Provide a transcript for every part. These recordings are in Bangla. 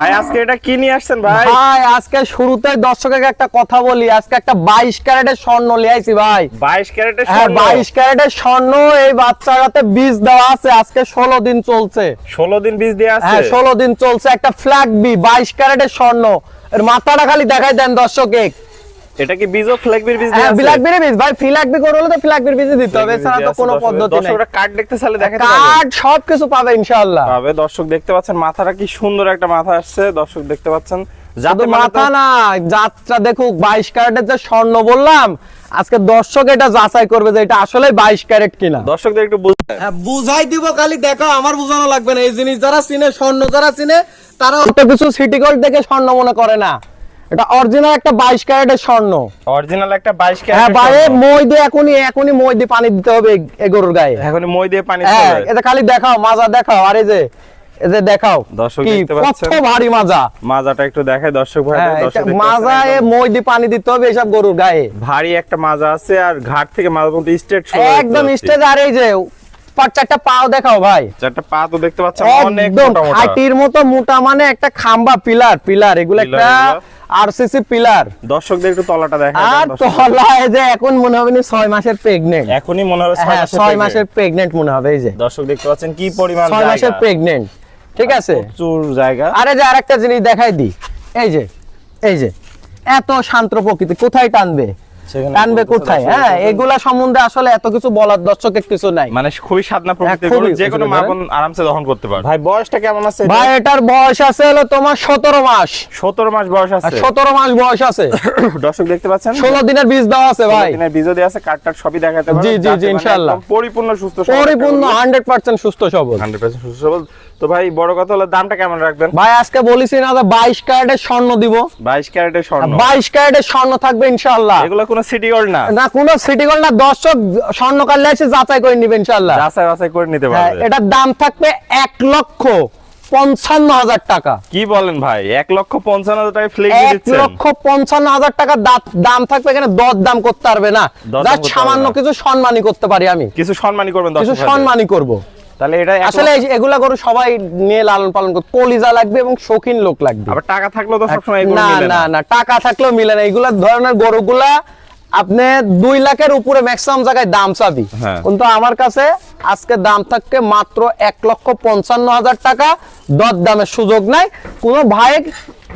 ভাই আজকে এটা কি নিয়ে আসছেন ভাই? ভাই আজকে শুরুতে দর্শককে একটা কথা বলি, আজকে একটা 22 ক্যারেটের স্বর্ণ নিয়ে আইছি ভাই। 22 ক্যারেটের হ্যাঁ, স্বর্ণ? 22 ক্যারেটের স্বর্ণ। এই বাচ্চাটাতে বীজ দেওয়া আছে, আজকে 16 দিন চলছে। 16 দিন বীজ দিয়ে আছে? হ্যাঁ, 16 দিন চলছে। একটা ফ্ল্যাগ বি 22 ক্যারেটের স্বর্ণ। এর মাথাটা খালি দেখাই দেন দর্শকে। এটা কি বীজ ও ফ্ল্যাগবির বীজ দিয়ে হ্যাঁ, আছে? ফ্ল্যাগবির বীজ ভাই। ফ্ল্যাগবি করে হলে তো ফ্ল্যাগবির বীজ দিতে হবে, এছাড়া তো কোনো পদ্ধতি নাই। দর্শকরা কার্ড দেখতে চাইলে দেখাতে পারবে? কার্ড সবকিছু পাবে ইনশাআল্লাহ। পাবে। দর্শক দেখতে পাচ্ছেন মাথাটা কি সুন্দর একটা মাথা আসছে, দর্শক দেখতে পাচ্ছেন। যাতে মাথা না, যাত্রা দেখুক। 22 ক্যারেটের যে স্বর্ণ বললাম, আজকে দর্শক এটা যাচাই করবে যে এটা আসলে 22 ক্যারেট কিনা। দর্শকদের একটু বুঝতে বুঝাই দিব, খালি দেখো, আমার বুঝানো লাগবে না। এই জিনিস যারা চিনে, স্বর্ণ যারা চিনে, তারা তো কিছু সিটি গোল্ড দেখে স্বর্ণ মনে করে না। এটা অরিজিনাল একটা 22 ক্যারেটের স্বর্ণ। অরিজিনাল একটা 22 হ্যাঁ ক্যারেট। ভাই, মই দিয়ে এখনই মই দিয়ে পানি দিতে হবে এই গরুর গায়ে। এখনই মই দিয়ে পানি হ্যাঁ, দিতে হবে। এটা খালি দেখাও, মাজা দেখাও। আর এই যে দেখাও, দর্শক কি দেখতে পাচ্ছেন। কত ভারী মাজা। মাজাটা একটু দেখায় দর্শক ভাইদের। হ্যাঁ, দর্শক দেখতে মাজায় পাচ্ছেন মই দিয়ে পানি দিতে হবে এইসব গরুর গায়ে। ভারী একটা মাজা আছে, আর ঘাট থেকে মাজা পর্যন্ত স্ট্রেট একদম স্টেজ। আর এই যে চারটা পাও দেখাও ভাই। চারটা পা তো দেখতে পাচ্ছেন অনেক একদম মোটা মোটা। হাতির মতো মোটা, মানে একটা খাম্বা পিলার এগুলো একটা আরসিসি পিলার। দর্শকদের একটু তলাটা দেখায় আর তলায় যে এখন মনে হবে 6 মাসের প্রেগনেন্ট। এখনই মনে হবে 6 মাসের প্রেগনেন্ট মনে হবে। এই যে দর্শক দেখতে পাচ্ছেন কি পরিমাণ 6 মাসের জায়গা। প্রেগনেন্ট, ঠিক আছে। প্রচুর জায়গা। আরে যে আরেকটা জিনিস দেখাই দি, এই যে এত শান্ত প্রকৃতি, কোথায় টানবে সেখানে টানবে বলতেছে কোথায়? দর্শক হ্যাঁ, দেখতে এগুলা সম্বন্ধে আসলে এত কিছু বলার দর্শকের কিছু নাই। মানে খুবই সাধনা প্রকৃতির খুবই গরু, যে কোনো খুবই মা বোন আরামসে দহন করতে পারে। ভাই বয়সটা কেমন আছে? ভাই এটার বয়স আছে হলো তোমার 17 মাস। 17 মাস বয়স আছে। 17 মাস বয়স আছে। দর্শক দেখতে পাচ্ছেন 16 দিনের বীজ দেওয়া আছে ভাই। 16 দিনের বীজও দেয়া আছে, কার্ড সবই দেখাতে পারবেন। জি, জি, যাতে জি, মানে ইনশাআল্লাহ। একদম পরিপূর্ণ সুস্থ সবল একটা পরিপূর্ণ গরু। 100% সুস্থ সবল। 100% সুস্থ সবল। তো ভাই বড় কথা হলো দামটা কেমন রাখবেন? ভাই আজকে বলিছি না যে 22 ক্যারেটের স্বর্ণ দিব। 22 ক্যারেটের স্বর্ণ। 22 ক্যারেটের স্বর্ণ থাকবে ইনশাআল্লাহ। এগুলো কোনো সিটি গোল্ড না? না, কোনো সিটি গোল্ড না। দর্শক স্বর্ণ কালে এসে যাচাই করে নিবে ইনশাআল্লাহ। যাচাই বাছাই করে নিতে হ্যাঁ, পারবে। এটার দাম থাকবে 1,55,000 টাকা। কি বলেন ভাই? 1,55,000 টাকা ফ্লেক্সি দিচ্ছেন? 1,55,000 টাকা দাম থাকবে। এখানে দর দাম করতে পারবে না, দরদাম জাস্ট করতে সামান্য পারবে না। কিছু সম্মানই করতে পারি আমি। কিছু সম্মানই করবেন কিছু দর্শক ভাইদের। সম্মানই করব। তাহলে এটা আসলে এগুলা গরু সবাই নিয়ে লালন পালন করতে কলিজা লাগবে এবং শৌখিন লোক লাগবে। আবার টাকা থাকলেও তো সবসময় এই গরু না মিলে না না, টাকা থাকলেও মিলে না। এগুলা ধরনের গরুগুলা আপনি 2 লাখের উপরে ম্যাক্সিমাম জায়গায় দাম চাবি, হ্যাঁ। কিন্তু আমার কাছে আজকে দাম থাকবে মাত্র 1,55,000 টাকা। দর দামের সুযোগ নাই। কোনো ভাই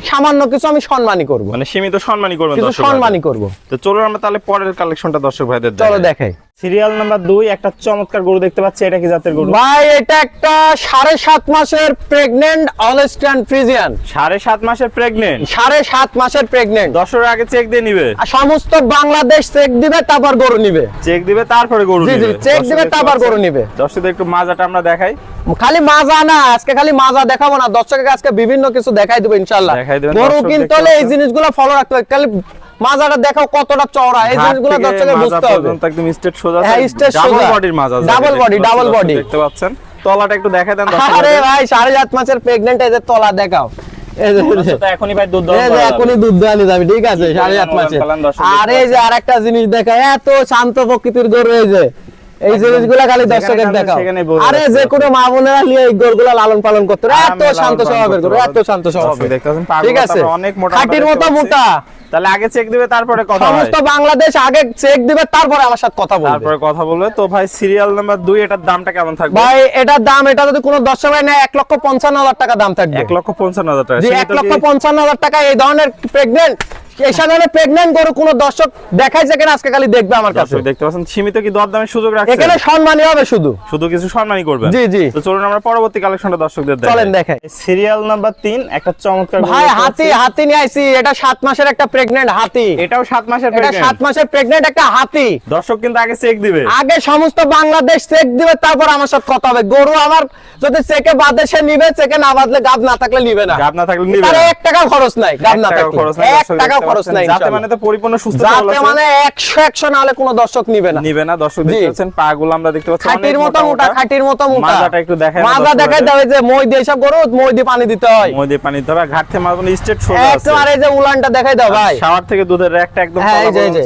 সামান্য কিছু আমি সম্মানই করব, মানে সীমিত সম্মানই করবেন কিছু দর্শক সম্মানই ভাইদের। করব। তো চলুন আমরা তাহলে পরের কালেকশনটা দর্শক ভাইদের চলো দেখাই। দেখাই। সিরিয়াল নাম্বার 2 একটা চমৎকার গরু দেখতে পাচ্ছি। এটা কি জাতের গরু? ভাই এটা একটা 7.5 মাসের প্রেগনেন্ট অলস্টিয়ান ফ্রিজিয়ান। 7.5 মাসের প্রেগনেন্ট। 7.5 মাসের প্রেগনেন্ট। দর্শক আগে চেক দিয়ে নিবে। আর সমস্ত বাংলাদেশ চেক দিবে, তারপর গরু নিবে। চেক দিবে তারপরে গরু জি, জি, নিবে। চেক দর্শক দিবে দেখতে তারপর পাচ্ছেন। গরু নিবে। দর্শকদের একটু মাজাটা আমরা দেখাই। খালি মাজা না, আজকে খালি মাজা দেখাবো না, দর্শককে আজকে বিভিন্ন কিছু দেখাই দেবো ইনশাআল্লাহ। দেখাই দেবেন, গরু দর্শক কিনতে দেখতে হলে এই পাচ্ছেন। জিনিসগুলো ফলো রাখতে হবে। খালি মাজাটা দেখাও কতটা চওড়া, এই ঘাট জিনিসগুলো থেকে দর্শকের মাজা বুঝতে হবে। পর্যন্ত একদম স্ট্রেট সোজা। হ্যাঁ, straight ডাবল সোজা। বডির মাজা। Double body, double body। দেখতে পাচ্ছেন। তলাটা একটু দেখাই দেন দর্শক আরে ভাইদের। ভাই 7.5 মাসের প্রেগনেন্ট, এই যে তলা দেখাও। এই যে দর্শক তো এখনই ভাই দুধ দহন এই যে করা যাবে। এখনই দুধ দেওয়ানি যাবে, ঠিক আছে। 7.5 মাসের। পালন দর্শক আর এই যে আরেকটা জিনিস দেখায়, এত শান্ত প্রকৃতির গরু। এই যে এই জিনিসগুলা খালি যেখানে দর্শকের যাবে দেখাও। সেখানেই বোঝা আরে যাচ্ছে যে কোনো মা বোনেরা নিয়ে এই গরুগুলা লালন পালন করতে পারে। এত আরামে লালন শান্ত পালন স্বভাবের গরু, করতে এত শান্ত পারবে। স্বভাবের। দর্শক দেখতে পাচ্ছেন, ঠিক পাগুলো আছে, তো অনেক মোটা খাঁটির মোটা মতো দেখতে মোটা। তাহলে আগে চেক দিবে তারপরে কথা হয়। সমস্ত বাংলাদেশ আগে চেক দিবে, তারপরে আমার সাথে কথা বলবে। তারপরে কথা বলবে। তো ভাই সিরিয়াল নাম্বার 2 এটার দামটা কেমন থাকবে? ভাই এটার দাম, এটা যদি কোনো দর্শক ভাই নেয় 1,55,000 টাকা দাম থাকবে। 1,55,000 টাকা। জি, সীমিত কি- 1,55,000 টাকা। এই ধরনের প্রেগনেন্ট, এই ধরনের প্রেগনেন্ট গরু কোনো দর্শক দেখাইছে কিনা আজকে খালি দেখবে আমার কাছে। দর্শক দেখতে পাচ্ছেন সীমিত কি দরদামের সুযোগ রাখছে? এখানে সম্মানই হবে শুধু। শুধু কিছু সম্মানই করবেন। জি, জি। তো চলুন আমরা পরবর্তী কালেকশনটা দর্শকদের চলেন দেখাই। সিরিয়াল নাম্বার 3 একটা চমৎকার গরু ভাই দেখতে পাচ্ছি। হাতি নিয়ে আইছি। এটা 7 মাসের একটা প্রেগনেন্ট হাতি। এটাও 7 মাসের এটা প্রেগন্যান্ট। 7 মাসের প্রেগনেন্ট একটা হাতি। দর্শক কিন্তু আগে চেক দিবে। আগে সমস্ত বাংলাদেশ চেক দিবে, তারপর আমার সাথে কথা হবে। গরু আমার যদি চেকে বাদে সে নিবে, চেকে না বাদলে গাব না থাকলে নিবে না। গাব না থাকলে নিবে তার না। 1 টাকা খরচ নাই, গাব না 1 টাকা থাকলে খরচ নাই, 1 দর্শক টাকা দেখতে খরচ নাই যাতে মানে তো পরিপূর্ণ সুস্থ যাতে মানে 100 না হলে কোনো দর্শক নিবে না দর্শক দেখতে পাচ্ছেন পাগুলো আমরা দেখতে পাচ্ছি খাটির মতো মোটা মাজাটা একটু দেখায় মাজা দেখাই দাও যে মই দিয়ে সব গরু মই দিয়ে পানি দিতে হয় মই দিয়ে পানি দিতে হবে ঘাট থেকে মাঝখানে স্ট্রেট সোজা আছে একবার এই যে উলানটা দেখাই দাও ভাই শাওয়ার থেকে দুধের একটা একদম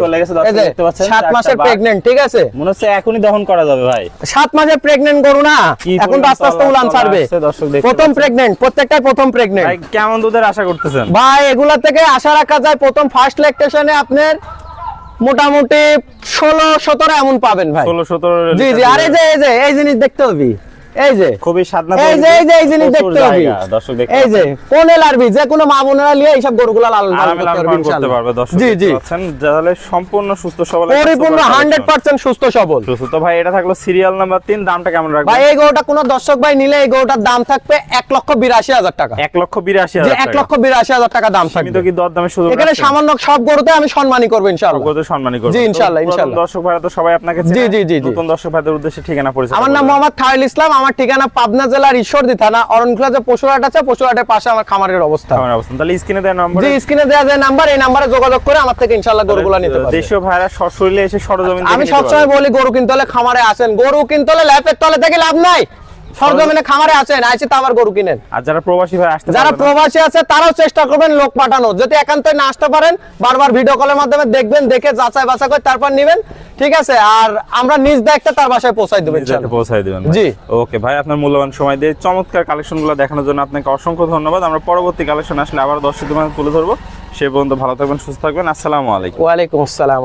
চলে গেছে দর্শক দেখতে পাচ্ছেন 7 মাসের প্রেগন্যান্ট ঠিক আছে মনে হচ্ছে এখনই দহন করা যাবে ভাই 7 মাসের প্রেগন্যান্ট গরু না এখন তো আস্তে আস্তে উলান ছাড়বে প্রথম প্রেগন্যান্ট প্রত্যেকটাই প্রথম প্রেগন্যান্ট ভাই কেমন দুধের আশা করতেছেন ভাই এগুলা থেকে আশা রাখা যায় প্রথম ফার্স্ট ল্যাকটেশনে আপনার মোটামুটি 16-17 এমন পাবেন ভাই 16-17 জি জি আর এই জিনিস দেখতে হবে এই যে খুবই স্বাদনা এই জিনিস দেখতে হবে দর্শক দেখতে এই যে কোন এলআরবি যে কোনো মা বোনেরা নিয়ে এইসব গরুগুলা লালন পালন করতে পারবে দর্শক জি জি দেখছেন যাহলে সম্পূর্ণ সুস্থ সবল পরিপূর্ণ 100% সুস্থ সবল তো ভাই এটা থাকলো সিরিয়াল নাম্বার 3 দামটা কেমন রাখবেন ভাই এই গরুটা কোন দর্শক ভাই নিলে এই গরুটার দাম থাকবে 1,82,000 টাকা 1,82,000 জি 1,82,000 টাকা দাম থাকবে আমি তো কি দরদামে সুযোগ এখানে সামান্য সব গরুতে আমি সম্মানী করব ইনশাআল্লাহ গরুতে সম্মানী করব জি ইনশাআল্লাহ ইনশাআল্লাহ দর্শক ভাইরা তো সবাই আপনাকে জি জি জি নতুন দর্শক ভাইদের উদ্দেশ্যে ঠিকানা পরিচয় আমার নাম মোহাম্মদ খায়রুল ইসলাম আমার ঠিকানা পাবনা জেলার ঈশ্বরদী থানা অরণখোলা যে পশুরহাট আছে পশুরহাটের পাশে আমার খামারের অবস্থান তাহলে স্ক্রিনে দেওয়া নম্বর জি স্ক্রিনে দেওয়া যে নাম্বার এই নম্বরে যোগাযোগ করে আমার থেকে ইনশাআল্লাহ গরুগুলো নিতে পারবেন দেশীয় ভাইরা সশরীরে এসে সরজমিন আমি সবসময় বলি গরু কিনতে হলে খামারে আসেন গরু কিনতে হলে ল্যাপের তলে থেকে লাভ নাই সরজমিনে খামারে আছেন আইসি তো আবার গরু কিনেন আর যারা প্রবাসী ভাই আসতে যারা প্রবাসী আছে তারাও চেষ্টা করবেন লোক পাঠানো যদি একান্তই না আসতে পারেন বারবার ভিডিও কলের মাধ্যমে দেখবেন দেখে যাচাই বাছাই করে তারপর নেবেন ঠিক আছে আর আমরা নিজ দায়িত্বে তার বাসায় পৌঁছাই দেব ইনশাআল্লাহ পৌঁছাই দিবেন জি ওকে ভাই আপনার মূল্যবান সময় দিয়ে চমৎকার কালেকশনগুলো দেখানোর জন্য আপনাকে অসংখ্য ধন্যবাদ আমরা পরবর্তী কালেকশন আসলে আবার দর্শকদের মাঝে তুলে ধরবো সে পর্যন্ত ভালো থাকবেন সুস্থ থাকবেন আসসালামু আলাইকুম ওয়া আলাইকুম আসসালাম